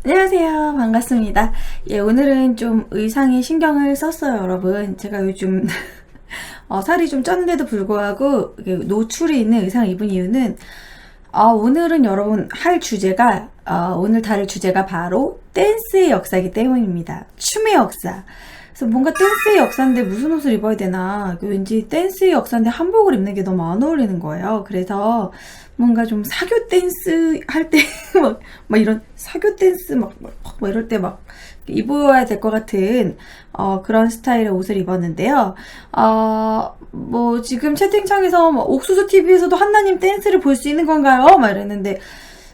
안녕하세요. 반갑습니다. 예, 오늘은 좀 의상에 신경을 썼어요, 여러분. 제가 요즘 살이 좀 쪘는데도 불구하고 이게 노출이 있는 의상을 입은 이유는 오늘은 여러분 할 주제가 오늘 다룰 주제가 바로 댄스의 역사이기 때문입니다. 춤의 역사. 그래서 뭔가 댄스의 역사인데 무슨 옷을 입어야 되나, 왠지 댄스의 역사인데 한복을 입는 게 너무 안 어울리는 거예요. 그래서 뭔가 좀 사교 댄스 할 때 막 이런 사교 댄스 막 이럴 때 막 입어야 될 것 같은 그런 스타일의 옷을 입었는데요. 뭐 지금 채팅창에서 옥수수 TV에서도 한나님 댄스를 볼 수 있는 건가요? 막 이랬는데,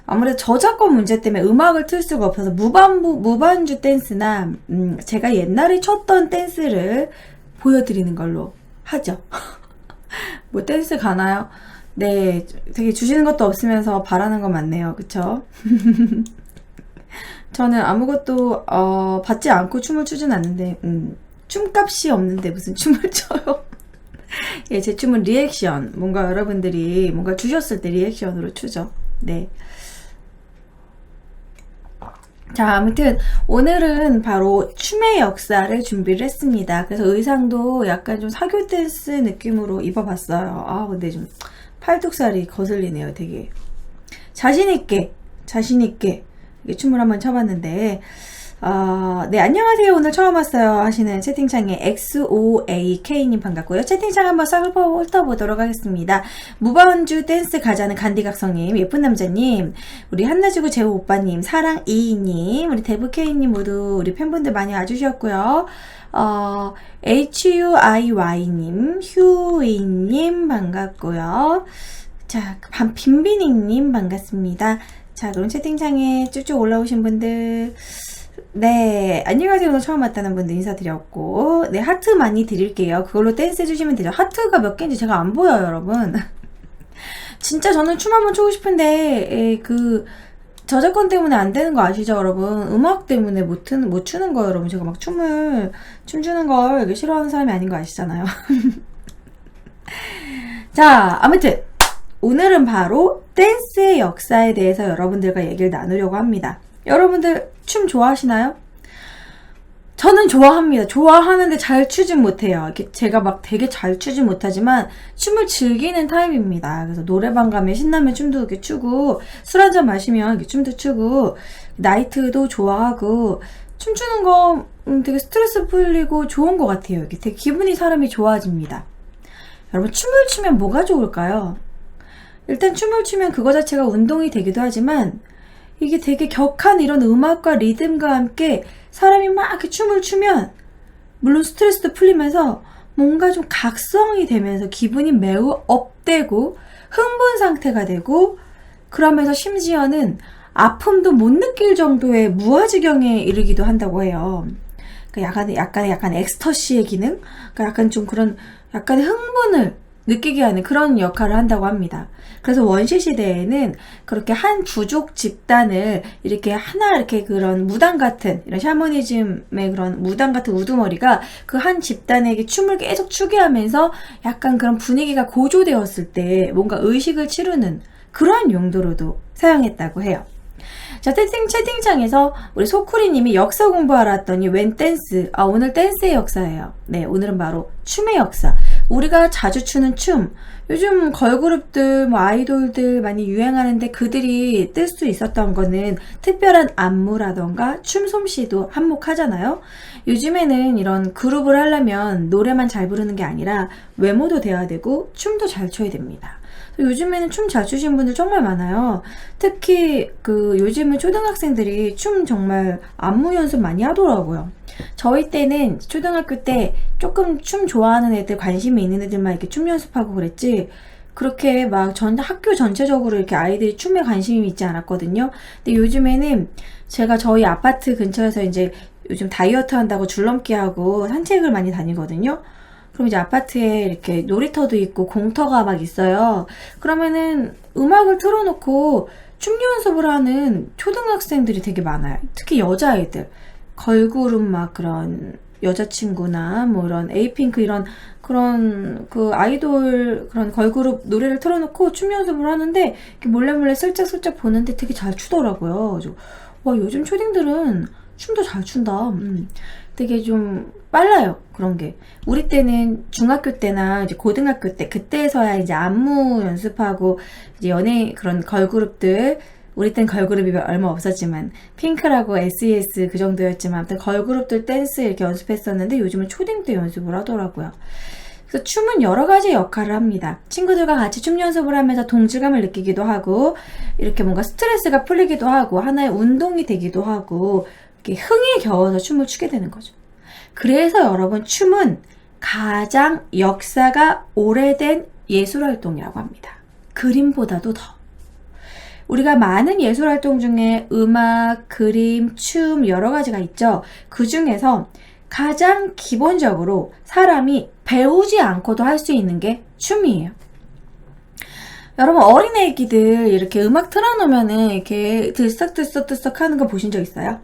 아무래도 저작권 문제 때문에 음악을 틀 수가 없어서 무반주 댄스나 제가 옛날에 췄던 댄스를 보여드리는 걸로 하죠. 뭐 댄스 가나요? 네, 되게 주시는 것도 없으면서 바라는 건 많네요. 그쵸? 저는 아무것도 받지 않고 춤을 추진 않는데 춤값이 없는데 무슨 춤을 춰요? 예, 제 춤은 리액션, 뭔가 여러분들이 뭔가 주셨을 때 리액션으로 추죠. 네. 자, 아무튼 오늘은 바로 춤의 역사를 준비를 했습니다. 그래서 의상도 약간 좀 사교 댄스 느낌으로 입어봤어요. 근데 좀 팔뚝살이 거슬리네요. 되게 자신있게 춤을 한번 춰봤는데, 네, 안녕하세요. 오늘 처음 왔어요 하시는 채팅창에 XOAK님 반갑고요. 채팅창 한번 싹 훑어보도록 하겠습니다. 무반주 댄스 가자는 간디각성님, 예쁜 남자님, 우리 한나주구 재호 오빠님, 사랑이님, 우리 데브케이님 모두 우리 팬분들 많이 와주셨고요. HUIY님, 휴이님 반갑고요. 자, 빈비닝님 반갑습니다. 자, 그럼 채팅창에 쭉쭉 올라오신 분들, 네, 안녕하세요. 오늘 처음 왔다는 분들 인사드렸고, 네, 하트 많이 드릴게요. 그걸로 댄스 해주시면 되죠. 하트가 몇 개인지 제가 안 보여요, 여러분. 진짜 저는 춤 한번 추고 싶은데, 저작권 때문에 안 되는 거 아시죠, 여러분? 음악 때문에 못 추는 거예요, 여러분. 제가 막 춤추는 걸 싫어하는 사람이 아닌 거 아시잖아요. 자, 아무튼 오늘은 바로 댄스의 역사에 대해서 여러분들과 얘기를 나누려고 합니다. 여러분들 춤 좋아하시나요? 저는 좋아합니다. 좋아하는데 잘 추진 못해요. 이렇게 제가 막 되게 잘 추진 못하지만 춤을 즐기는 타입입니다. 그래서 노래방 가면 신나면 춤도 이렇게 추고, 술 한잔 마시면 이렇게 춤도 추고, 나이트도 좋아하고, 춤추는 거 되게 스트레스 풀리고 좋은 것 같아요. 이게 되게 기분이 사람이 좋아집니다. 여러분, 춤을 추면 뭐가 좋을까요? 일단 춤을 추면 그거 자체가 운동이 되기도 하지만, 이게 되게 격한 이런 음악과 리듬과 함께 사람이 막 이렇게 춤을 추면 물론 스트레스도 풀리면서 뭔가 좀 각성이 되면서 기분이 매우 업되고 흥분 상태가 되고, 그러면서 심지어는 아픔도 못 느낄 정도의 무아지경에 이르기도 한다고 해요. 그러니까 약간 엑스터시의 기능? 그러니까 약간 좀 그런 약간의 흥분을 느끼게 하는 그런 역할을 한다고 합니다. 그래서 원시시대에는 그렇게 한 부족 집단을 이렇게 하나 이렇게 그런 무당 같은, 이런 샤머니즘의 그런 무당 같은 우두머리가 그 한 집단에게 춤을 계속 추게 하면서 약간 그런 분위기가 고조되었을 때 뭔가 의식을 치르는 그러한 용도로도 사용했다고 해요. 자, 채팅창에서 우리 소쿠리님이 역사 공부하러 왔더니 웬 댄스? 오늘 댄스의 역사예요. 네, 오늘은 바로 춤의 역사. 우리가 자주 추는 춤, 요즘 걸그룹들, 뭐 아이돌들 많이 유행하는데 그들이 뜰 수 있었던 거는 특별한 안무라던가 춤 솜씨도 한몫하잖아요. 요즘에는 이런 그룹을 하려면 노래만 잘 부르는 게 아니라 외모도 돼야 되고 춤도 잘 춰야 됩니다. 요즘에는 춤 잘 추시는 분들 정말 많아요. 특히 요즘은 초등학생들이 춤 정말 안무 연습 많이 하더라고요. 저희 때는 초등학교 때 조금 춤 좋아하는 애들, 관심이 있는 애들만 이렇게 춤 연습하고 그랬지, 그렇게 막 학교 전체적으로 이렇게 아이들이 춤에 관심이 있지 않았거든요. 근데 요즘에는 제가 저희 아파트 근처에서 이제 요즘 다이어트 한다고 줄넘기 하고 산책을 많이 다니거든요. 그럼 이제 아파트에 이렇게 놀이터도 있고 공터가 막 있어요. 그러면은 음악을 틀어놓고 춤 연습을 하는 초등학생들이 되게 많아요. 특히 여자아이들. 걸그룹 막 그런 여자친구나 뭐 이런 에이핑크 이런 그런 아이돌 그런 걸그룹 노래를 틀어놓고 춤 연습을 하는데 이렇게 몰래 슬쩍 보는데 되게 잘 추더라고요. 그래서 와, 요즘 초딩들은 춤도 잘 춘다. 되게 좀 빨라요, 그런 게. 우리 때는 중학교 때나 이제 고등학교 때, 그때서야 이제 안무 연습하고, 이제 연예, 그런 걸그룹들, 우리 땐 걸그룹이 얼마 없었지만, 핑크라고 SES 그 정도였지만, 아무튼 걸그룹들 댄스 이렇게 연습했었는데, 요즘은 초딩 때 연습을 하더라고요. 그래서 춤은 여러 가지 역할을 합니다. 친구들과 같이 춤 연습을 하면서 동질감을 느끼기도 하고, 이렇게 뭔가 스트레스가 풀리기도 하고, 하나의 운동이 되기도 하고, 이렇게 흥에 겨워서 춤을 추게 되는 거죠. 그래서 여러분, 춤은 가장 역사가 오래된 예술활동이라고 합니다. 그림보다도 더. 우리가 많은 예술활동 중에 음악, 그림, 춤 여러 가지가 있죠. 그 중에서 가장 기본적으로 사람이 배우지 않고도 할 수 있는 게 춤이에요. 여러분, 어린애기들 이렇게 음악 틀어놓으면은 이렇게 들썩들썩들썩 하는 거 보신 적 있어요?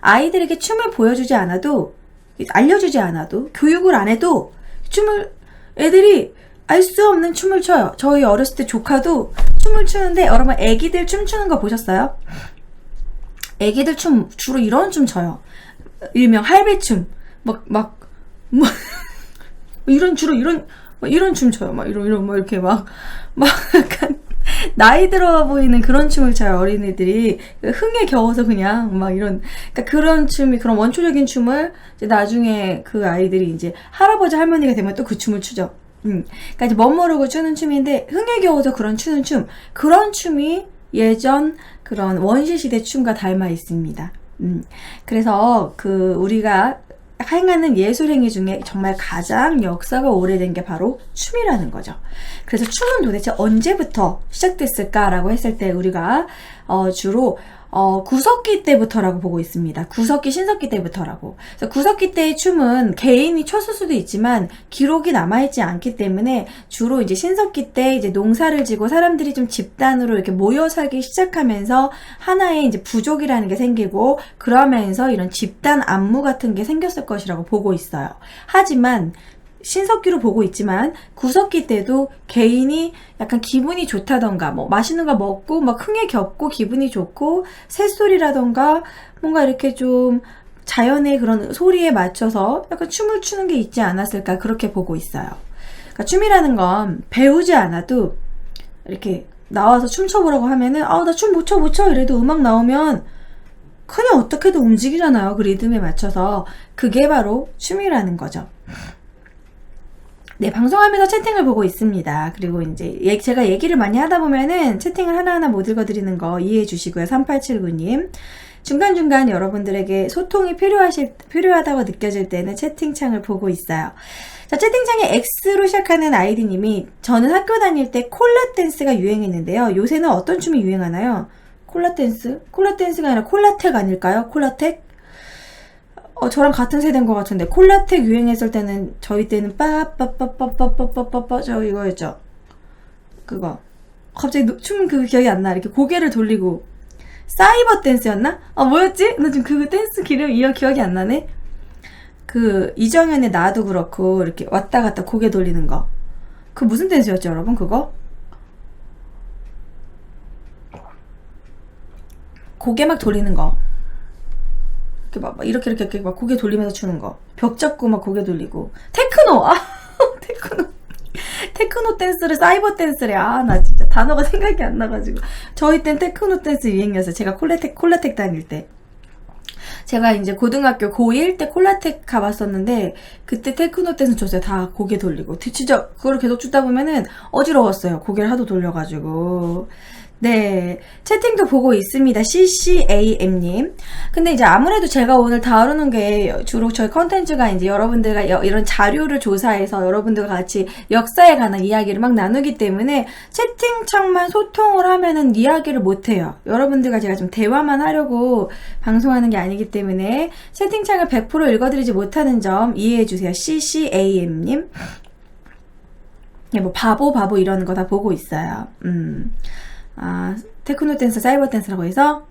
아이들에게 춤을 보여주지 않아도, 알려주지 않아도, 교육을 안 해도 춤을, 애들이 알 수 없는 춤을 춰요. 저희 어렸을 때 조카도 춤을 추는데, 여러분 애기들 춤추는 거 보셨어요? 애기들 춤 주로 이런 춤 춰요. 일명 할배춤. 이런 주로 이런 춤 춰요. 이런 이렇게 약간 나이 들어 보이는 그런 춤을 춰요, 어린애들이. 흥에 겨워서 그냥 그러니까 그런 춤이, 그런 원초적인 춤을 이제 나중에 그 아이들이 이제 할아버지 할머니가 되면 또 그 춤을 추죠. 그러니까 이제 멋모르고 추는 춤인데, 흥에 겨워서 그런 추는 춤, 그런 춤이 예전 그런 원시시대 춤과 닮아 있습니다. 그래서 우리가 행하는 예술행위 중에 정말 가장 역사가 오래된 게 바로 춤이라는 거죠. 그래서 춤은 도대체 언제부터 시작됐을까라고 했을 때 우리가 주로 구석기 때부터라고 보고 있습니다. 구석기, 신석기 때부터라고. 그래서 구석기 때의 춤은 개인이 췄을 수도 있지만 기록이 남아있지 않기 때문에 주로 이제 신석기 때 이제 농사를 지고 사람들이 좀 집단으로 이렇게 모여 살기 시작하면서 하나의 이제 부족이라는 게 생기고, 그러면서 이런 집단 안무 같은 게 생겼을 것이라고 보고 있어요. 하지만 신석기로 보고 있지만 구석기 때도 개인이 약간 기분이 좋다던가 맛있는 거 먹고 흥에 겹고 기분이 좋고 새소리라던가 뭔가 이렇게 좀 자연의 그런 소리에 맞춰서 약간 춤을 추는 게 있지 않았을까, 그렇게 보고 있어요. 그러니까 춤이라는 건 배우지 않아도 이렇게 나와서 춤춰보라고 하면은 나 춤 못 춰 이래도 음악 나오면 그냥 어떻게든 움직이잖아요, 그 리듬에 맞춰서. 그게 바로 춤이라는 거죠. 네, 방송하면서 채팅을 보고 있습니다. 그리고 이제 제가 얘기를 많이 하다 보면은 채팅을 하나하나 못 읽어드리는 거 이해해 주시고요. 3879님. 중간중간 여러분들에게 소통이 필요하다고 느껴질 때는 채팅창을 보고 있어요. 자, 채팅창에 X로 시작하는 아이디님이, 저는 학교 다닐 때 콜라 댄스가 유행했는데요. 요새는 어떤 춤이 유행하나요? 콜라 댄스? 콜라 댄스가 아니라 콜라텍 아닐까요? 콜라텍? 저랑 같은 세대인 것 같은데, 콜라텍 유행했을 때는, 저희 때는 빠빠빠빠빠빠빠빠 저 이거였죠. 그거. 갑자기 춤 기억이 안 나. 이렇게 고개를 돌리고. 사이버 댄스였나? 뭐였지? 나 지금 그 댄스 기억이 안 나네? 이정현의 나도 그렇고, 이렇게 왔다 갔다 고개 돌리는 거. 그 무슨 댄스였죠, 여러분? 그거? 고개 막 돌리는 거. 이렇게 고개 돌리면서 추는 거. 벽 잡고 고개 돌리고. 테크노! 테크노 댄스를 사이버 댄스래. 나 진짜 단어가 생각이 안 나가지고. 저희 땐 테크노 댄스 유행이었어요. 제가 콜라텍 다닐 때. 제가 이제 고등학교 고1 때 콜라텍 가봤었는데, 그때 테크노 댄스 줬어요. 다 고개 돌리고. 진짜 그걸 계속 추다 보면은 어지러웠어요. 고개를 하도 돌려가지고. 네, 채팅도 보고 있습니다. CCAM님. 근데 이제 아무래도 제가 오늘 다루는 게 주로 저희 컨텐츠가 이제 여러분들과 이런 자료를 조사해서 여러분들과 같이 역사에 관한 이야기를 막 나누기 때문에 채팅창만 소통을 하면은 이야기를 못해요. 여러분들과 제가 좀 대화만 하려고 방송하는 게 아니기 때문에 채팅창을 100% 읽어드리지 못하는 점 이해해주세요. CCAM님. 바보 이러는 거 다 보고 있어요. 테크노 댄스, 사이버 댄스라고 해서,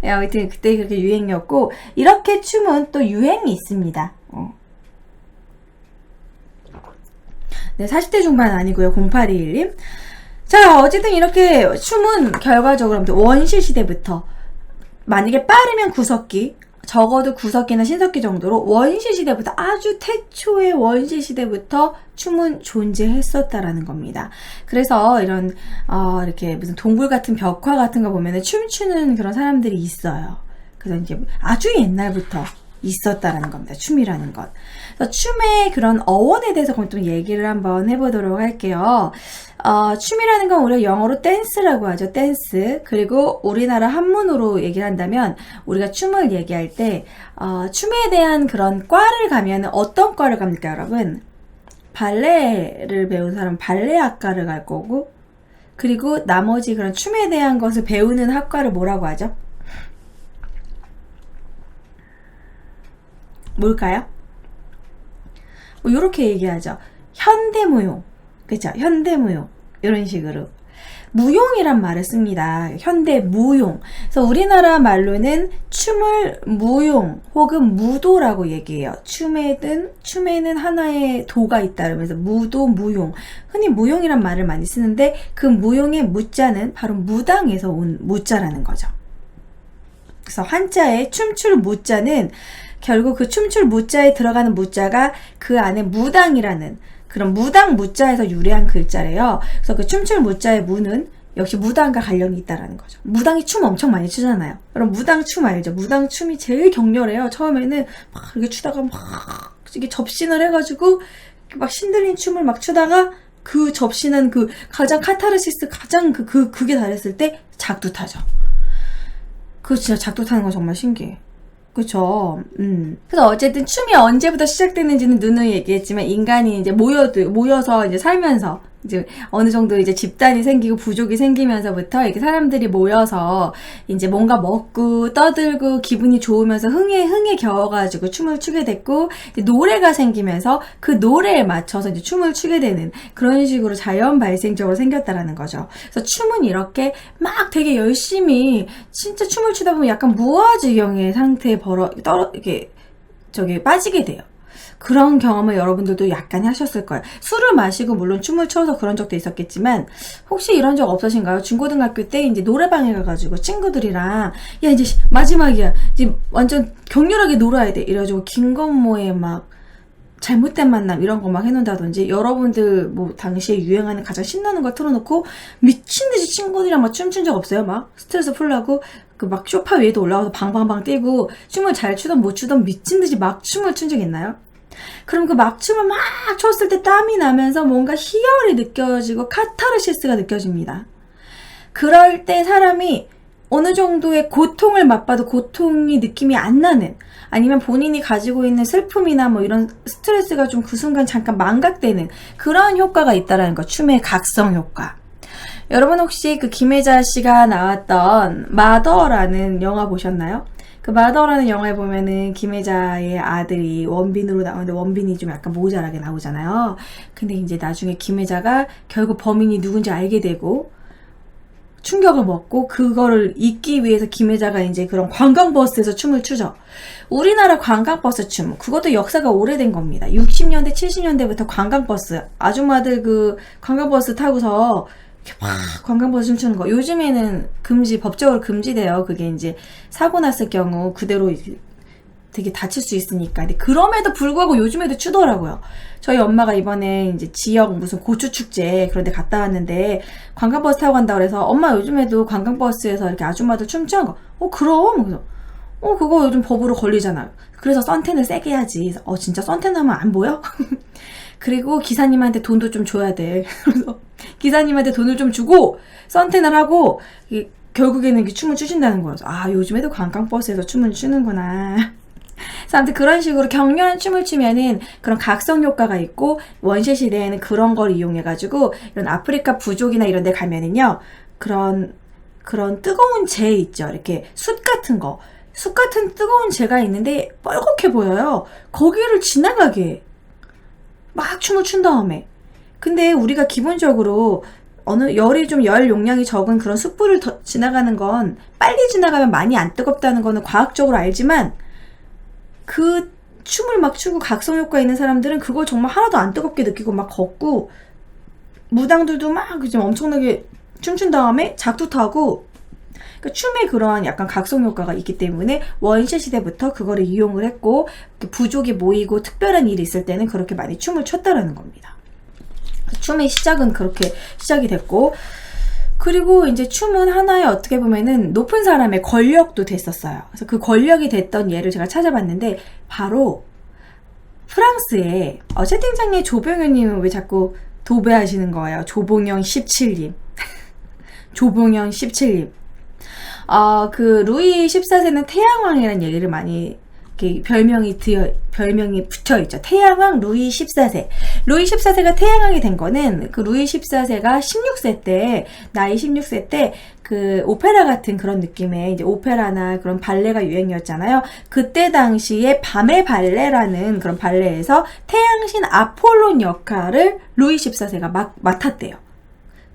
아무튼 그때 그렇게 유행이었고, 이렇게 춤은 또 유행이 있습니다. 네, 40대 중반 아니고요. 0821님. 자, 어쨌든 이렇게 춤은 결과적으로 아무튼 원시 시대부터, 만약에 빠르면 구석기, 적어도 구석기나 신석기 정도로 원시 시대부터, 아주 태초의 원시 시대부터 춤은 존재했었다라는 겁니다. 그래서 이런 이렇게 무슨 동굴 같은 벽화 같은 거 보면은 춤추는 그런 사람들이 있어요. 그래서 이제 아주 옛날부터 있었다라는 겁니다. 춤이라는 것. 그래서 춤의 그런 어원에 대해서 좀 얘기를 한번 해보도록 할게요. 춤이라는 건 우리가 영어로 댄스라고 하죠. 댄스. 그리고 우리나라 한문으로 얘기를 한다면 우리가 춤을 얘기할 때 춤에 대한 그런 과를 가면 어떤 과를 갑니까, 여러분? 발레를 배운 사람은 발레학과를 갈 거고, 그리고 나머지 그런 춤에 대한 것을 배우는 학과를 뭐라고 하죠? 뭘까요? 뭐 요렇게 얘기하죠. 현대무용. 그쵸? 현대무용. 이런 식으로. 무용이란 말을 씁니다. 현대무용. 그래서 우리나라 말로는 춤을 무용 혹은 무도라고 얘기해요. 춤에는 하나의 도가 있다. 그러면서 무도, 무용. 흔히 무용이란 말을 많이 쓰는데 그 무용의 무자는 바로 무당에서 온 무자라는 거죠. 그래서 한자의 춤출 무자는 결국 그 춤출 무자에 들어가는 무자가 그 안에 무당이라는 그런 무당 무자에서 유래한 글자래요. 그래서 그 춤출 무자의 무는 역시 무당과 관련이 있다라는 거죠. 무당이 춤 엄청 많이 추잖아요. 그럼 무당 춤 알죠? 무당 춤이 제일 격렬해요. 처음에는 막 이렇게 추다가 막 이게 접신을 해가지고 막 신들린 춤을 막 추다가 그 접신한 그 가장 카타르시스 가장 그게 달했을 때 작두 타죠. 그거 진짜 작두 타는 거 정말 신기해. 그쵸. 그래서 어쨌든 춤이 언제부터 시작됐는지는 누누이 얘기했지만 인간이 이제 모여서 이제 살면서 이제 어느 정도 이제 집단이 생기고 부족이 생기면서부터 이렇게 사람들이 모여서 이제 뭔가 먹고 떠들고 기분이 좋으면서 흥에 겨워가지고 춤을 추게 됐고, 이제 노래가 생기면서 그 노래에 맞춰서 이제 춤을 추게 되는 그런 식으로 자연 발생적으로 생겼다라는 거죠. 그래서 춤은 이렇게 막 되게 열심히 진짜 춤을 추다 보면 약간 무아지경의 상태에 이렇게 빠지게 돼요. 그런 경험을 여러분들도 약간 하셨을 거예요. 술을 마시고 물론 춤을 춰서 그런 적도 있었겠지만 혹시 이런 적 없으신가요? 중고등학교 때 이제 노래방에 가가지고 친구들이랑 야 이제 마지막이야, 이제 완전 격렬하게 놀아야 돼 이래가지고 김건모의 막 잘못된 만남 이런 거 막 해놓는다든지, 여러분들 뭐 당시에 유행하는 가장 신나는 거 틀어놓고 미친듯이 친구들이랑 막 춤춘 적 없어요? 막 스트레스 풀라고 그 막 소파 위에도 올라가서 방방방 뛰고 춤을 잘 추던 못 추던 미친듯이 막 춤을 춘 적 있나요? 그럼 그 막춤을 막 췄을 때 땀이 나면서 뭔가 희열이 느껴지고 카타르시스가 느껴집니다. 그럴 때 사람이 어느 정도의 고통을 맛봐도 고통이 느낌이 안 나는, 아니면 본인이 가지고 있는 슬픔이나 뭐 이런 스트레스가 좀 그 순간 잠깐 망각되는 그런 효과가 있다라는 거. 춤의 각성 효과. 여러분 혹시 그 김혜자 씨가 나왔던 마더라는 영화 보셨나요? 그 마더라는 영화에 보면은 김혜자의 아들이 원빈으로 나오는데 원빈이 좀 약간 모자라게 나오잖아요. 근데 이제 나중에 김혜자가 결국 범인이 누군지 알게 되고 충격을 먹고 그거를 잊기 위해서 김혜자가 이제 그런 관광버스에서 춤을 추죠. 우리나라 관광버스 춤, 그것도 역사가 오래된 겁니다. 60년대, 70년대부터 관광버스, 아줌마들 그 관광버스 타고서 이렇게 막 관광버스 춤추는 거. 요즘에는 법적으로 금지돼요. 그게 이제 사고 났을 경우 그대로 되게 다칠 수 있으니까. 근데 그럼에도 불구하고 요즘에도 추더라고요. 저희 엄마가 이번에 이제 지역 무슨 고추 축제 그런 데 갔다 왔는데 관광버스 타고 간다 그래서 엄마 요즘에도 관광버스에서 이렇게 아줌마들 춤추는 거. 그럼. 그래서 그거 요즘 법으로 걸리잖아. 그래서 선텐을 세게 해야지. 진짜 선텐 하면 안 보여? 그리고 기사님한테 돈도 좀 줘야 돼. 그래서 기사님한테 돈을 좀 주고 선텐을 하고 결국에는 춤을 추신다는 거예요. 요즘에도 관광버스에서 춤을 추는구나. 그래서 아무튼 그런 식으로 격렬한 춤을 추면은 그런 각성 효과가 있고, 원시 시대에는 그런 걸 이용해가지고 이런 아프리카 부족이나 이런 데 가면은요, 그런 뜨거운 재 있죠. 이렇게 숯 같은 뜨거운 재가 있는데 뻘겋게 보여요. 거기를 지나가게 막 춤을 춘 다음에. 근데 우리가 기본적으로 열 용량이 적은 그런 숯불을 지나가는 건 빨리 지나가면 많이 안 뜨겁다는 거는 과학적으로 알지만, 그 춤을 막 추고 각성 효과 있는 사람들은 그걸 정말 하나도 안 뜨겁게 느끼고 막 걷고 무당들도 막 좀 엄청나게 춤춘 다음에 작두타고, 그러니까 춤에 그러한 약간 각성 효과가 있기 때문에 원시 시대부터 그거를 이용을 했고, 부족이 모이고 특별한 일이 있을 때는 그렇게 많이 춤을 췄다라는 겁니다. 춤의 시작은 그렇게 시작이 됐고, 그리고 이제 춤은 하나의 어떻게 보면은 높은 사람의 권력도 됐었어요. 그래서 그 권력이 됐던 예를 제가 찾아봤는데, 바로 프랑스의 채팅창에 조병현님은 왜 자꾸 도배하시는 거예요? 조봉영 17님. 조봉영 17님. 그 루이 14세는 태양왕이라는 얘기를 많이 이렇게 별명이 붙여있죠. 태양왕 루이 14세. 루이 14세가 태양왕이 된 거는 그 루이 14세가 16세 때, 나이 16세 때 그 오페라 같은 그런 느낌의 이제 오페라나 그런 발레가 유행이었잖아요. 그때 당시에 밤의 발레라는 그런 발레에서 태양신 아폴론 역할을 루이 14세가 맡았대요.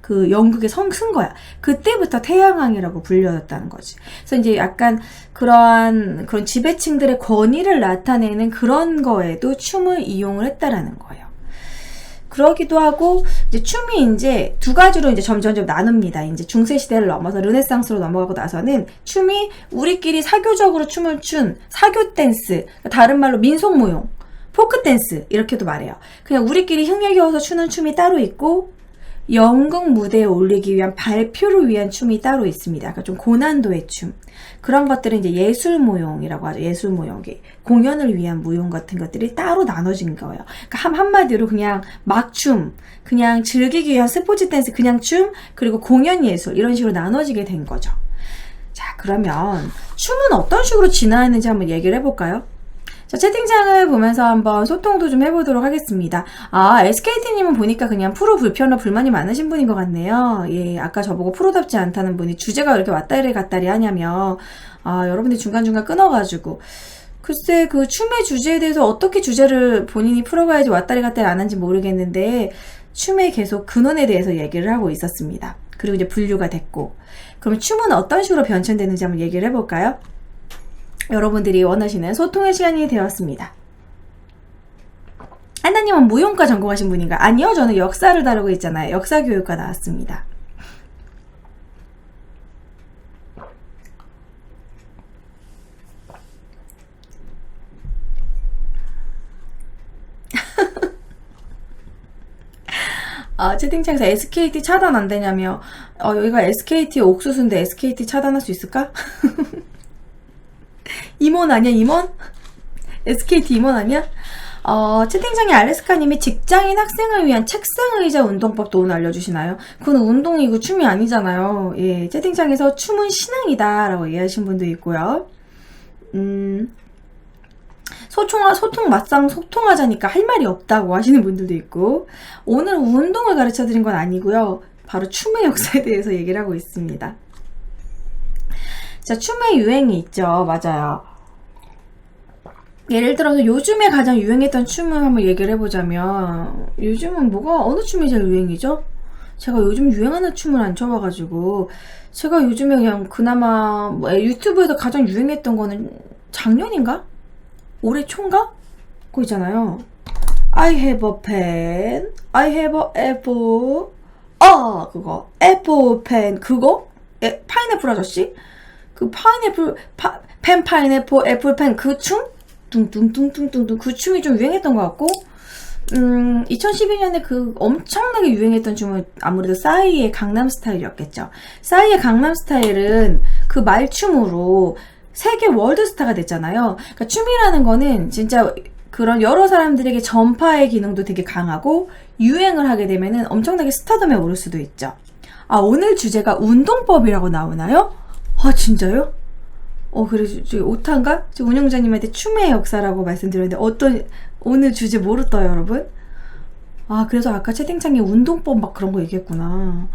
그 연극에 쓴 거야. 그때부터 태양왕이라고 불렸다는 거지. 그래서 이제 약간 그런 지배층들의 권위를 나타내는 그런 거에도 춤을 이용을 했다라는 거예요. 그러기도 하고, 이제 춤이 이제 두 가지로 이제 점점 나눕니다. 이제 중세 시대를 넘어서 르네상스로 넘어가고 나서는 춤이 우리끼리 사교적으로 춤을 춘 사교 댄스, 다른 말로 민속 무용, 포크 댄스 이렇게도 말해요. 그냥 우리끼리 흥에 겨워서 추는 춤이 따로 있고, 연극 무대에 올리기 위한 발표를 위한 춤이 따로 있습니다. 그러니까 좀 고난도의 춤. 그런 것들은 이제 예술무용이라고 하죠. 예술무용이. 공연을 위한 무용 같은 것들이 따로 나눠진 거예요. 그러니까 한마디로 그냥 막춤, 그냥 즐기기 위한 스포츠 댄스, 그냥 춤, 그리고 공연 예술, 이런 식으로 나눠지게 된 거죠. 자, 그러면 춤은 어떤 식으로 진화했는지 한번 얘기를 해볼까요? 자, 채팅창을 보면서 한번 소통도 좀 해보도록 하겠습니다. SKT님은 보니까 그냥 프로 불편과 불만이 많으신 분인 것 같네요. 예, 아까 저보고 프로답지 않다는 분이 주제가 왜 이렇게 왔다리 갔다리 하냐며, 여러분들이 중간중간 끊어가지고. 글쎄, 그 춤의 주제에 대해서 어떻게 주제를 본인이 풀어가야지 왔다리 갔다리 안 한지 모르겠는데, 춤의 계속 근원에 대해서 얘기를 하고 있었습니다. 그리고 이제 분류가 됐고. 그럼 춤은 어떤 식으로 변천되는지 한번 얘기를 해볼까요? 여러분들이 원하시는 소통의 시간이 되었습니다. 한나님은 무용과 전공하신 분인가? 아니요, 저는 역사를 다루고 있잖아요. 역사교육과 나왔습니다. 채팅창에서 SKT 차단 안 되냐며. 여기가 SKT 옥수수인데 SKT 차단할 수 있을까? 임원 아니야, 임원? SKT 임원 아니야? 채팅창에 알래스카님이 직장인 학생을 위한 책상 의자 운동법도 오늘 알려주시나요? 그건 운동이고 춤이 아니잖아요. 예, 채팅창에서 춤은 신앙이다 라고 얘기하신 분도 있고요. 소통하자니까 할 말이 없다고 하시는 분들도 있고, 오늘 운동을 가르쳐 드린 건 아니고요. 바로 춤의 역사에 대해서 얘기를 하고 있습니다. 자, 춤의 유행이 있죠. 맞아요. 예를 들어서 요즘에 가장 유행했던 춤을 한번 얘기를 해보자면, 요즘은 어느 춤이 제일 유행이죠? 제가 요즘 유행하는 춤을 안 춰봐가지고, 제가 요즘에 그냥 그나마 유튜브에서 가장 유행했던 거는 작년인가? 올해 초인가? 그거 있잖아요. I have a pen, I have a apple, 그거 apple pen, 그거? 파인애플 아저씨? 그 파인애플, 파인애플, 애플펜 그 춤? 뚱뚱뚱뚱뚱뚱 그 춤이 좀 유행했던 것 같고, 2012년에 그 엄청나게 유행했던 춤은 아무래도 싸이의 강남스타일이었겠죠. 싸이의 강남스타일은 그 말춤으로 세계 월드스타가 됐잖아요. 그러니까 춤이라는 거는 진짜 그런 여러 사람들에게 전파의 기능도 되게 강하고, 유행을 하게 되면은 엄청나게 스타덤에 오를 수도 있죠. 오늘 주제가 운동법이라고 나오나요? 진짜요? 그래서 저기 오타인가? 운영자님한테 춤의 역사라고 말씀드렸는데 오늘 주제 뭐로 떠요, 여러분? 그래서 아까 채팅창에 운동법 막 그런 거 얘기했구나.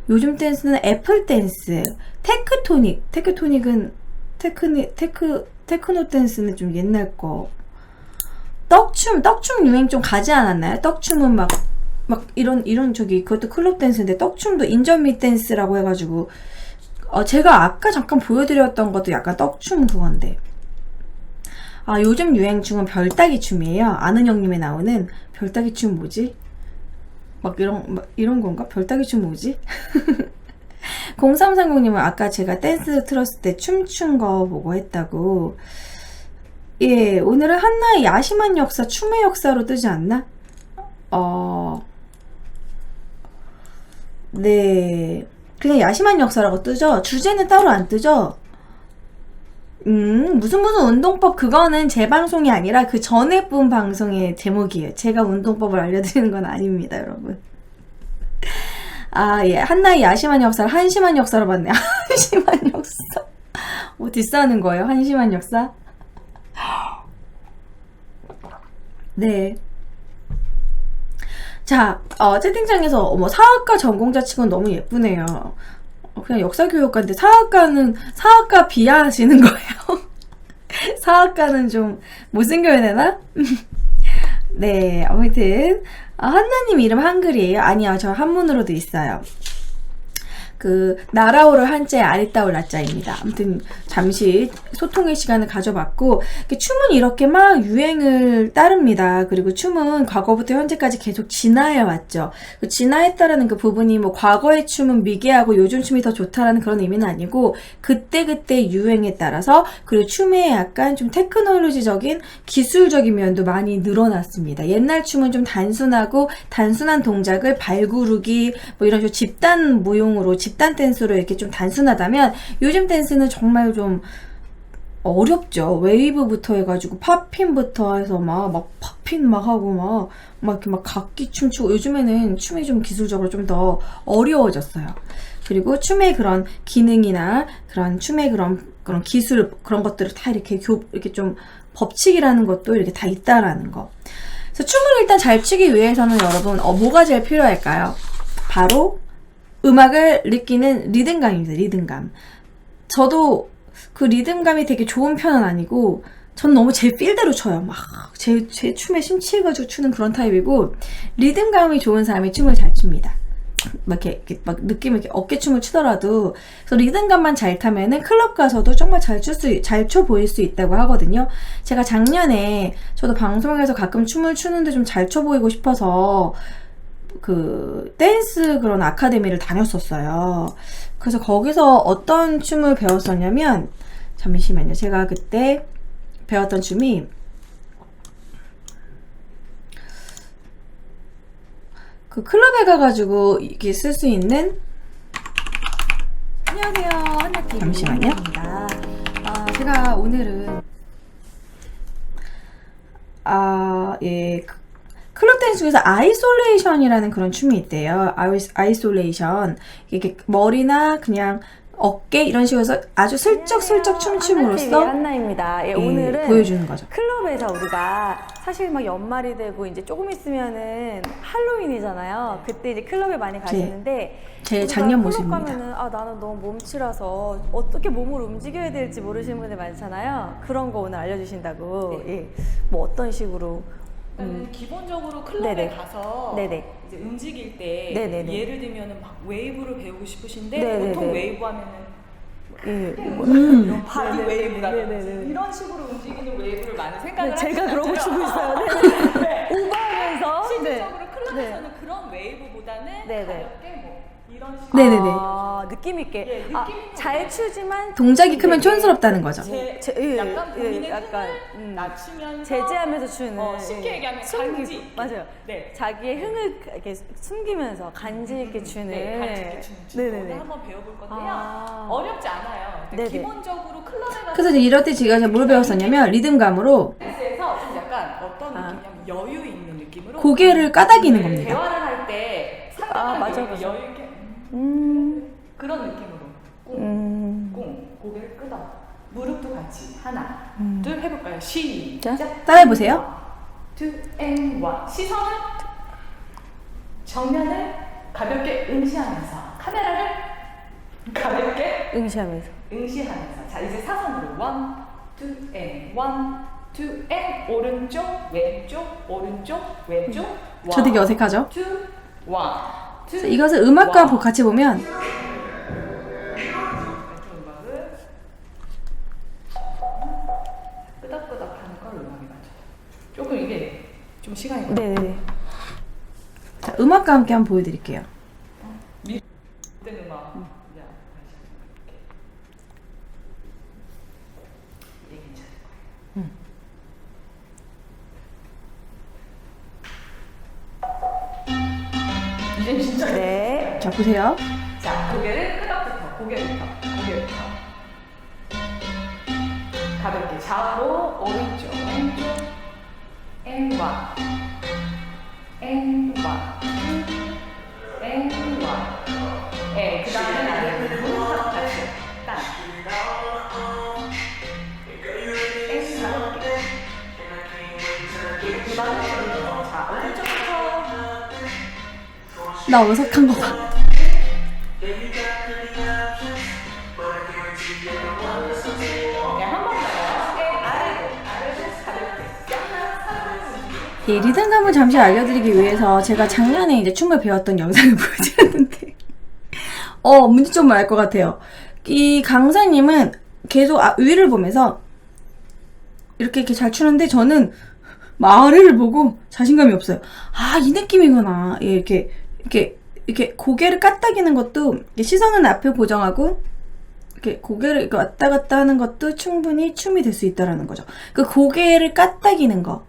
요즘 댄스는 애플 댄스, 테크토닉은 테크노 댄스는 좀 옛날 거. 떡춤 유행 좀 가지 않았나요? 떡춤은 막 이런 그것도 클럽 댄스인데, 떡춤도 인절미 댄스라고 해가지고, 제가 아까 잠깐 보여드렸던 것도 약간 떡춤 그건데. 요즘 유행춤은 별따기 춤이에요. 아는 형님에 나오는 별따기 춤 뭐지? 막 이런 건가? 별따기 춤 뭐지? 0330님은 아까 제가 댄스 틀었을 때 춤춘 거 보고 했다고. 예, 오늘은 한나의 야심한 역사, 춤의 역사로 뜨지 않나? 네. 그냥 야심한 역사라고 뜨죠? 주제는 따로 안 뜨죠? 무슨 운동법, 그거는 제 방송이 아니라 그 전에 분 방송의 제목이에요. 제가 운동법을 알려드리는 건 아닙니다, 여러분. 아, 예. 한나의 야심한 역사를 한심한 역사로 봤네. 한심한 역사. 뭐 디스하는 거예요? 한심한 역사? 네. 자, 채팅창에서 사학과 전공자 치고는 너무 예쁘네요. 그냥 역사교육과인데 사학과 비하하시는 거예요? 사학과는 좀 못생겨야 되나? 네, 아무튼 한나님 이름 한글이에요? 아니요, 저 한문으로도 있어요. 그 나라오를 한자에 아리따울 라자입니다. 아무튼 잠시 소통의 시간을 가져봤고, 춤은 이렇게 막 유행을 따릅니다. 그리고 춤은 과거부터 현재까지 계속 진화해 왔죠. 그 진화했다라는 그 부분이 뭐 과거의 춤은 미개하고 요즘 춤이 더 좋다라는 그런 의미는 아니고, 그때그때 유행에 따라서, 그리고 춤에 약간 좀 테크놀로지적인 기술적인 면도 많이 늘어났습니다. 옛날 춤은 좀 단순한 동작을 발구르기 뭐 이런 집단 무용으로, 집단 댄스로 이렇게 좀 단순하다면, 요즘 댄스는 정말 좀 어렵죠. 웨이브부터 해가지고 팝핀부터 해서 막 팝핀 막 하고 막 이렇게 막 각기 춤추고, 요즘에는 춤이 좀 기술적으로 좀 더 어려워졌어요. 그리고 춤의 그런 기능이나 그런 춤의 그런 기술, 그런 것들을 다 이렇게 좀 법칙이라는 것도 이렇게 다 있다라는 거. 그래서 춤을 일단 잘 추기 위해서는 여러분 뭐가 제일 필요할까요? 바로 음악을 느끼는 리듬감입니다. 리듬감. 저도 그 리듬감이 되게 좋은 편은 아니고, 전 너무 제 필대로 춰요. 막 제 춤에 심취해가지고 추는 그런 타입이고, 리듬감이 좋은 사람이 춤을 잘 춥니다. 막 이렇게 막 느낌 있게 어깨춤을 추더라도, 그래서 리듬감만 잘 타면은 클럽 가서도 정말 잘 춰 보일 수 있다고 하거든요. 제가 작년에 저도 방송에서 가끔 춤을 추는데 좀 잘 춰 보이고 싶어서 그 댄스 그런 아카데미를 다녔었어요. 그래서 거기서 어떤 춤을 배웠었냐면, 잠시만요. 제가 그때 배웠던 춤이 그 클럽에 가가지고 이렇게 쓸 수 있는, 안녕하세요, 한나TV. 잠시만요. 제가 오늘은 예, 클럽 댄스 중에서 아이솔레이션이라는 그런 춤이 있대요. 아이솔레이션. 이게 머리나 그냥 어깨 이런 식으로 해서 아주 슬쩍슬쩍 춤춤으로써 한나입니다. 예, 오늘은 보여주는 거죠. 클럽에서 우리가 사실 막 연말이 되고 이제 조금 있으면은 할로윈이잖아요. 그때 이제 클럽에 많이 가시는데, 제 작년 클럽 모습입니다. 가면은 나는 너무 몸치라서 어떻게 몸을 움직여야 될지 모르시는 분들 많잖아요. 그런 거 오늘 알려주신다고. 예. 뭐 어떤 식으로? 기본적으로 클럽에 네네. 가서 네네. 이제 움직일 때 네네네. 예를 들면은 막 웨이브를 배우고 싶으신데 네네네. 보통 웨이브 하면은 예. 바디 웨이브라든지 네네네. 이런 식으로 움직이는 웨이브를 많이 생각을 제가 하시잖아요. 그러고 싶고 있어요. 네. 오버하면서. 실질적으로 클럽에서는 그런 웨이브보다는 네네. 가볍게 뭐 이런 식으로 네네네. 느낌 있게. 예, 느낌 있게. 잘 추지만 동작이 크면 촌스럽다는 거죠. 약간 본인의 약간 흥을 낮추면서 제재하면서 추는. 쉽게 얘기하면 숨기고. 간지 있게. 맞아요. 네. 자기의 흥을 이렇게 숨기면서 간지 있게 추는. 네, 간지 있게 추는 춤을 네네네. 한번 배워볼 건데요. 어렵지 않아요. 네네. 기본적으로 클럽에 가서 그래서 이제 이럴 때 제가 뭘 배웠었냐면, 리듬감으로 댄스에서 좀 약간 어떤 느낌이냐면 여유 있는 느낌으로 고개를 까닥이는 겁니다. 대화를 할 때 상대방 맞아. 여유 있게 그런 느낌으로 꿍 고개를 끄덕, 무릎도 같이 하나 둘 해볼까요? 시작. 따라해보세요. 2 and 1. 시선을 정면을 가볍게 응시하면서 카메라를 가볍게 응시하면서. 응시하면서. 자, 이제 사선으로 1, 2 and 1, 2 and 오른쪽 왼쪽 오른쪽 왼쪽. 저 되게 어색하죠? 2, 1, 2. 이것을 음악과 같이 보면 음악을 끄덕끄덕하는 걸 음악이 맞춰. 조금 이게 좀 시간이 걸려. 네네. 자, 음악 음악과 함께 한번 보여드릴게요. 어떤 음악? 야, 이게 괜찮을 거예요. 이제 진짜. 네. 자, 보세요. 자, 고개를 끄덕부터, 고개부터. 가볍게 좌우로 오른쪽, 왼쪽, and one, and one, and one. 네, 그 다음에 나를 부르고 같이 딱. and 가볍게. 그 다음에 자, 오른쪽부터. 나 어색한 거 봐. 이 리듬감을 잠시 알려드리기 위해서 제가 작년에 이제 춤을 배웠던 영상을 보여드렸는데 문제점을 알 것 같아요. 이 강사님은 계속 위를 보면서 이렇게 잘 추는데 저는 아래를 보고 자신감이 없어요. 이 느낌이구나. 이렇게 고개를 까딱이는 것도 시선은 앞에 고정하고 이렇게 고개를 이렇게 왔다 갔다 하는 것도 충분히 춤이 될 수 있다라는 거죠. 그 고개를 까딱이는 거,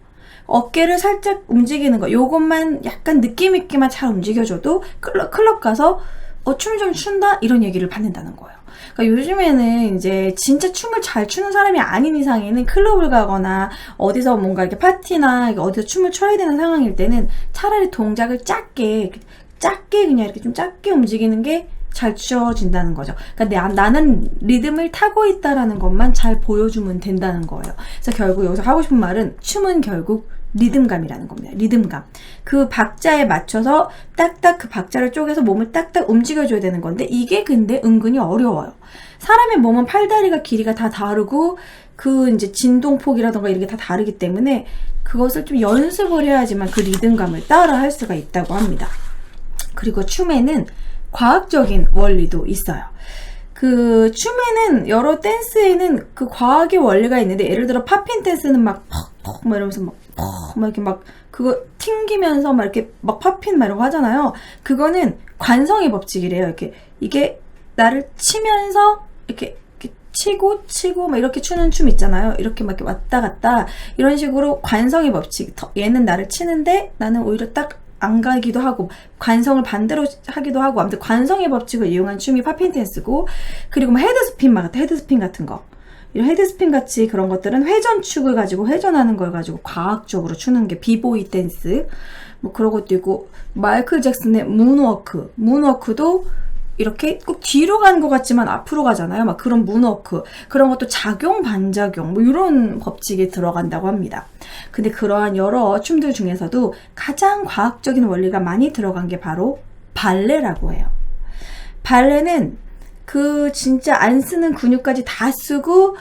어깨를 살짝 움직이는 거, 요것만 약간 느낌 있게만 잘 움직여줘도 클럽 가서 춤 좀 춘다? 이런 얘기를 받는다는 거예요. 그러니까 요즘에는 이제 진짜 춤을 잘 추는 사람이 아닌 이상에는 클럽을 가거나 어디서 뭔가 이렇게 파티나 어디서 춤을 춰야 되는 상황일 때는 차라리 동작을 작게 그냥 이렇게 좀 작게 움직이는 게 잘 추어진다는 거죠. 그러니까 나는 리듬을 타고 있다라는 것만 잘 보여주면 된다는 거예요. 그래서 결국 여기서 하고 싶은 말은 춤은 결국 리듬감이라는 겁니다. 리듬감. 그 박자에 맞춰서 딱딱 그 박자를 쪼개서 몸을 딱딱 움직여줘야 되는 건데 이게 근데 은근히 어려워요. 사람의 몸은 팔다리가 길이가 다 다르고 그 이제 진동폭이라던가 이런 게 다 다르기 때문에 그것을 좀 연습을 해야지만 그 리듬감을 따라 할 수가 있다고 합니다. 그리고 춤에는 과학적인 원리도 있어요. 그 춤에는 여러 댄스에는 그 과학의 원리가 있는데 예를 들어 팝핀 댄스는 막 이러면서 막 이렇게 막 그거 튕기면서 막 이렇게 막 팝핀 막 이런 거 하잖아요. 그거는 관성의 법칙이래요. 이게 나를 치면서 이렇게 치고 막 이렇게 추는 춤 있잖아요. 이렇게 막 이렇게 왔다 갔다 이런 식으로 관성의 법칙. 얘는 나를 치는데 나는 오히려 딱 안 가기도 하고 관성을 반대로 하기도 하고 아무튼 관성의 법칙을 이용한 춤이 팝핀 댄스고 그리고 뭐 헤드스핀 같은 거 이런 헤드스핀 같이 그런 것들은 회전축을 가지고 회전하는 걸 가지고 과학적으로 추는 게 비보이 댄스 뭐 그런 것도 있고 마이클 잭슨의 문워크도 이렇게 꼭 뒤로 가는 것 같지만 앞으로 가잖아요. 막 그런 문워크 그런 것도 작용 반작용 뭐 이런 법칙이 들어간다고 합니다. 근데 그러한 여러 춤들 중에서도 가장 과학적인 원리가 많이 들어간 게 바로 발레라고 해요. 발레는 그 진짜 안 쓰는 근육까지 다 쓰고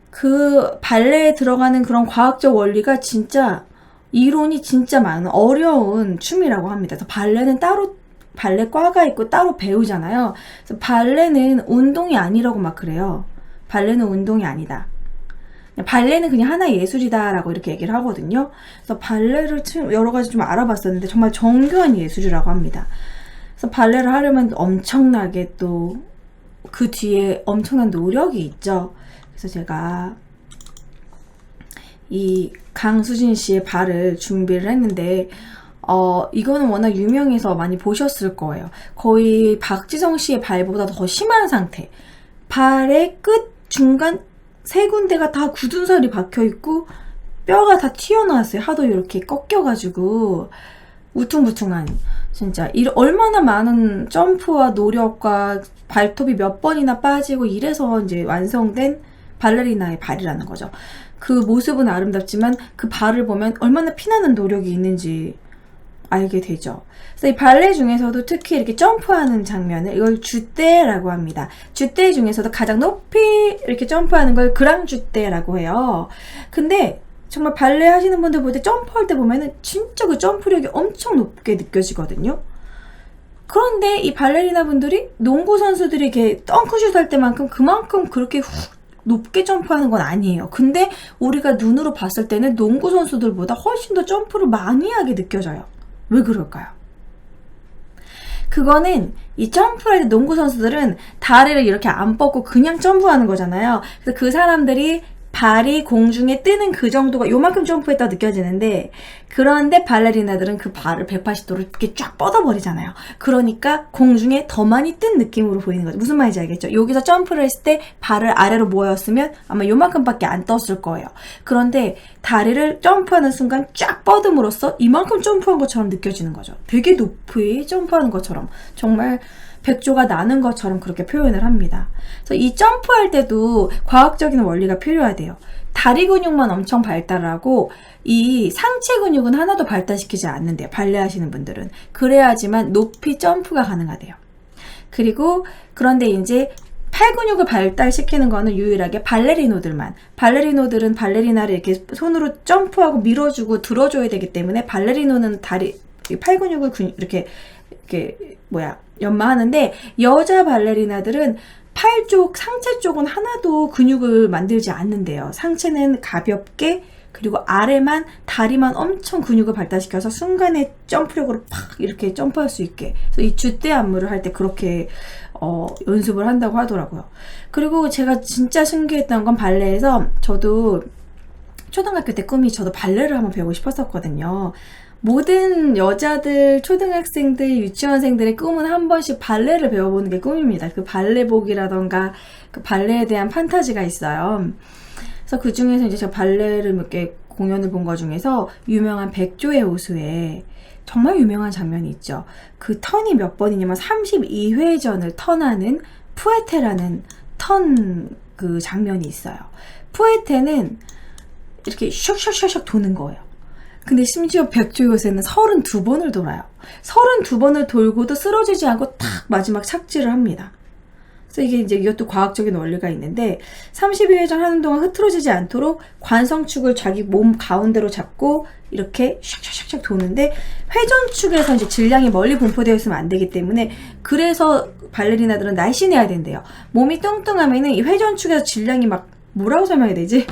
그 발레에 들어가는 그런 과학적 원리가 진짜 이론이 진짜 많은 어려운 춤이라고 합니다. 그래서 발레는 따로 발레과가 있고 따로 배우잖아요. 그래서 발레는 운동이 아니라고 막 그래요. 발레는 운동이 아니다. 발레는 그냥 하나의 예술이다라고 이렇게 얘기를 하거든요. 그래서 발레를 여러 가지 좀 알아봤었는데 정말 정교한 예술이라고 합니다. 그래서 발레를 하려면 엄청나게 또 그 뒤에 엄청난 노력이 있죠. 그래서 제가 이 강수진 씨의 발을 준비를 했는데 이거는 워낙 유명해서 많이 보셨을 거예요. 거의 박지성 씨의 발보다 더 심한 상태. 발의 끝, 중간 세 군데가 다 굳은 살이 박혀있고 뼈가 다 튀어나왔어요. 하도 이렇게 꺾여가지고 우퉁부퉁한 진짜 얼마나 많은 점프와 노력과 발톱이 몇 번이나 빠지고 이래서 이제 완성된 발레리나의 발이라는 거죠. 그 모습은 아름답지만 그 발을 보면 얼마나 피나는 노력이 있는지 알게 되죠. 그래서 이 발레 중에서도 특히 이렇게 점프하는 장면을 이걸 주떼라고 합니다. 주떼 중에서도 가장 높이 이렇게 점프하는 걸 그랑주떼라고 해요. 근데 정말 발레 하시는 분들 볼 때 점프할 때 보면은 진짜 그 점프력이 엄청 높게 느껴지거든요. 그런데 이 발레리나 분들이 농구 선수들이 이렇게 덩크슛 할 때만큼 그만큼 그렇게 높게 점프하는 건 아니에요. 근데 우리가 눈으로 봤을 때는 농구 선수들보다 훨씬 더 점프를 많이 하게 느껴져요. 왜 그럴까요? 그거는 이 점프할 때 농구 선수들은 다리를 이렇게 안 뻗고 그냥 점프하는 거잖아요. 그래서 그 사람들이 발이 공중에 뜨는 그 정도가 요만큼 점프했다 느껴지는데, 그런데 발레리나들은 그 발을 180도로 이렇게 쫙 뻗어버리잖아요. 그러니까 공중에 더 많이 뜬 느낌으로 보이는 거죠. 무슨 말인지 알겠죠? 여기서 점프를 했을 때 발을 아래로 모였으면 아마 요만큼밖에 안 떴을 거예요. 그런데 다리를 점프하는 순간 쫙 뻗음으로써 이만큼 점프한 것처럼 느껴지는 거죠. 되게 높이 점프하는 것처럼, 정말 백조가 나는 것처럼 그렇게 표현을 합니다. 그래서 이 점프할 때도 과학적인 원리가 필요하대요. 다리 근육만 엄청 발달하고 이 상체 근육은 하나도 발달시키지 않는데요. 발레 하시는 분들은. 그래야지만 높이 점프가 가능하대요. 그리고 그런데 이제 팔 근육을 발달시키는 거는 유일하게 발레리노들만. 발레리노들은 발레리나를 이렇게 손으로 점프하고 밀어주고 들어줘야 되기 때문에 발레리노는 팔 근육을 이렇게 연마하는데, 여자 발레리나들은 팔 쪽, 상체 쪽은 하나도 근육을 만들지 않는데요. 상체는 가볍게, 그리고 아래만, 다리만 엄청 근육을 발달시켜서 순간에 점프력으로 팍 이렇게 점프할 수 있게. 그래서 이 줏대 안무를 할 때 그렇게 연습을 한다고 하더라고요. 그리고 제가 진짜 신기했던 건 발레에서, 저도 초등학교 때 꿈이 저도 발레를 한번 배우고 싶었었거든요. 모든 여자들, 초등학생들, 유치원생들의 꿈은 한 번씩 발레를 배워보는 게 꿈입니다. 그 발레복이라던가 그 발레에 대한 판타지가 있어요. 그래서 그 중에서 이제 제가 발레를 몇 개 공연을 본 것 중에서 유명한 백조의 호수에 정말 유명한 장면이 있죠. 그 턴이 몇 번이냐면 32회전을 턴하는 푸에테라는 그 장면이 있어요. 푸에테는 이렇게 슉슉슉슉 도는 거예요. 근데 심지어 백조의 호수에는 32번을 돌아요. 32번을 돌고도 쓰러지지 않고 탁 마지막 착지를 합니다. 그래서 이것도 과학적인 원리가 있는데, 32회전 하는 동안 흐트러지지 않도록 관성축을 자기 몸 가운데로 잡고 이렇게 샥샥샥샥 도는데, 회전축에서 이제 질량이 멀리 분포되어 있으면 안 되기 때문에, 그래서 발레리나들은 날씬해야 된대요. 몸이 뚱뚱하면은 이 회전축에서 질량이 막, 뭐라고 설명해야 되지?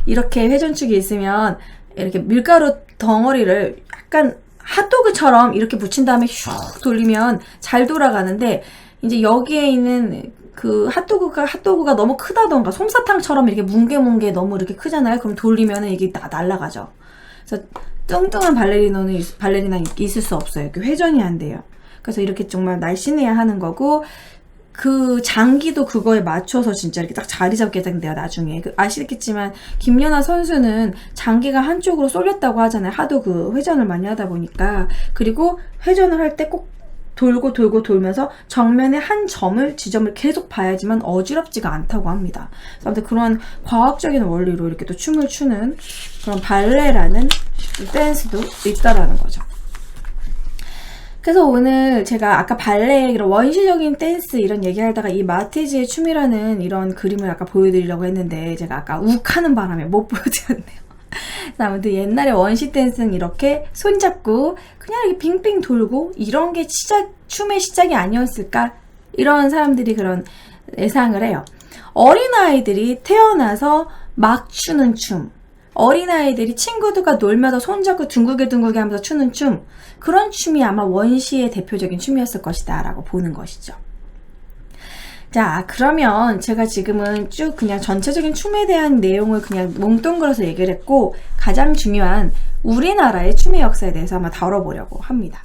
이렇게 회전축이 있으면 이렇게 밀가루 덩어리를 약간 핫도그처럼 이렇게 붙인 다음에 슉 돌리면 잘 돌아가는데, 이제 여기에 있는 그 핫도그가 너무 크다던가 솜사탕처럼 이렇게 뭉게뭉게 너무 이렇게 크잖아요. 그럼 돌리면은 이게 다 날아가죠. 그래서 뚱뚱한 발레리나 있을 수 없어요. 이렇게 회전이 안 돼요. 그래서 이렇게 정말 날씬해야 하는 거고, 그 장기도 그거에 맞춰서 진짜 이렇게 딱 자리 잡게 된대요, 나중에. 아시겠지만, 김연아 선수는 장기가 한쪽으로 쏠렸다고 하잖아요. 하도 그 회전을 많이 하다 보니까. 그리고 회전을 할 때 꼭 돌고 돌면서 정면에 한 지점을 계속 봐야지만 어지럽지가 않다고 합니다. 그래서 아무튼 그런 과학적인 원리로 이렇게 또 춤을 추는 그런 발레라는 댄스도 있다라는 거죠. 그래서 오늘 제가 아까 발레, 이런 원시적인 댄스 이런 얘기하다가 이 마티즈의 춤이라는 이런 그림을 아까 보여드리려고 했는데, 제가 아까 욱하는 바람에 못 보여드렸네요. 아무튼 옛날에 원시 댄스는 이렇게 손잡고 그냥 이렇게 빙빙 돌고 이런 게 춤의 시작이 아니었을까? 이런 사람들이 그런 예상을 해요. 어린아이들이 태어나서 막 추는 춤, 어린아이들이 친구들과 놀면서 손잡고 둥글게 하면서 추는 춤, 그런 춤이 아마 원시의 대표적인 춤이었을 것이다 라고 보는 것이죠. 자, 그러면 제가 지금은 쭉 그냥 전체적인 춤에 대한 내용을 그냥 뭉뚱그려서 얘기를 했고, 가장 중요한 우리나라의 춤의 역사에 대해서 한번 다뤄보려고 합니다.